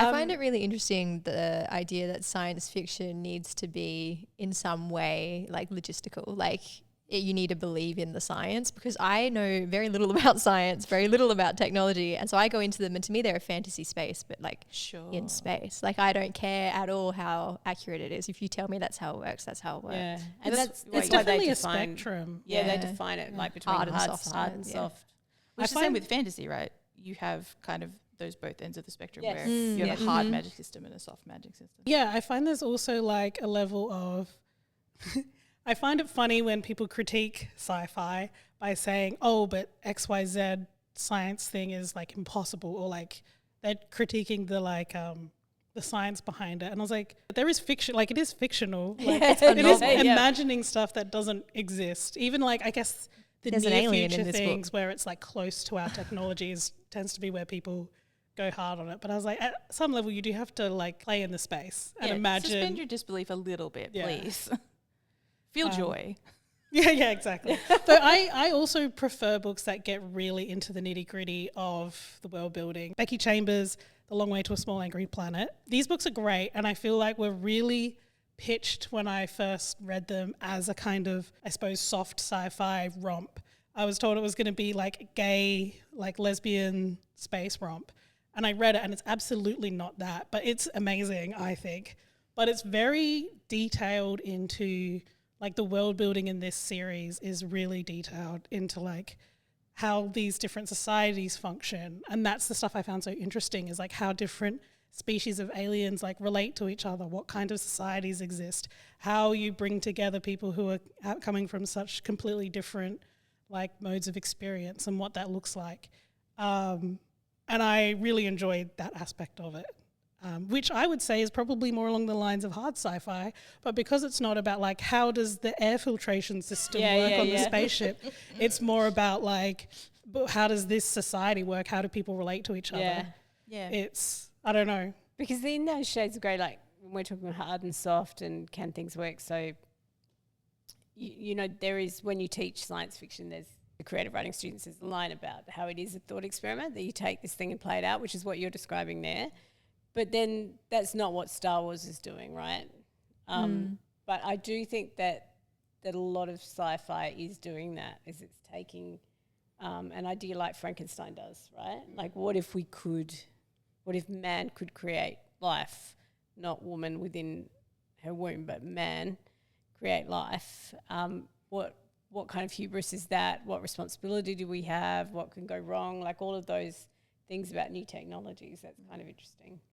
I find it really interesting, the idea that science fiction needs to be in some way like logistical, like you need to believe in the science, because I know very little about science, very little about technology. And so I go into them and to me they're a fantasy space, but like in space. Like I don't care at all how accurate it is. If you tell me that's how it works, that's how it works. Yeah, and it's that's definitely a spectrum. Yeah, they define it like between hard and soft. Which is the same with fantasy, right? You have kind of those both ends of the spectrum where you have a hard magic system and a soft magic system. Yeah, I find there's also like a level of I find it funny when people critique sci-fi by saying, oh, but XYZ science thing is like impossible, or like they're critiquing the science behind it. And I was like, there is fiction, like it is fictional. Like, it is imagining stuff that doesn't exist. Even like, I guess the near future things where it's like close to our technologies tends to be where people go hard on it. But I was like, at some level you do have to like play in the space and imagine. Suspend your disbelief a little bit, please. Feel joy. Yeah, exactly. So I also prefer books that get really into the nitty gritty of the world building. Becky Chambers, The Long Way to a Small Angry Planet. These books are great, and I feel like were really pitched when I first read them as a kind of, I suppose, soft sci-fi romp. I was told it was going to be like gay, like lesbian space romp. And I read it and it's absolutely not that, but it's amazing, I think. But it's very detailed into like the world building in this series is really detailed into like how these different societies function. And that's the stuff I found so interesting, is like how different species of aliens like relate to each other, what kind of societies exist, how you bring together people who are coming from such completely different like modes of experience and what that looks like. And I really enjoyed that aspect of it. Which I would say is probably more along the lines of hard sci-fi, but because it's not about like how does the air filtration system work on the spaceship, it's more about like how does this society work? How do people relate to each other? Yeah. It's, I don't know. Because in those shades of grey, like when we're talking about hard and soft and can things work, so you know, there is, when you teach science fiction, there's the creative writing students, there's a line about how it is a thought experiment, that you take this thing and play it out, which is what you're describing there. But then that's not what Star Wars is doing, right? But I do think that a lot of sci-fi is doing that, is it's taking an idea like Frankenstein does, right? Like what if man could create life, not woman within her womb, but man create life? What kind of hubris is that? What responsibility do we have? What can go wrong? Like all of those things about new technologies, that's kind of interesting.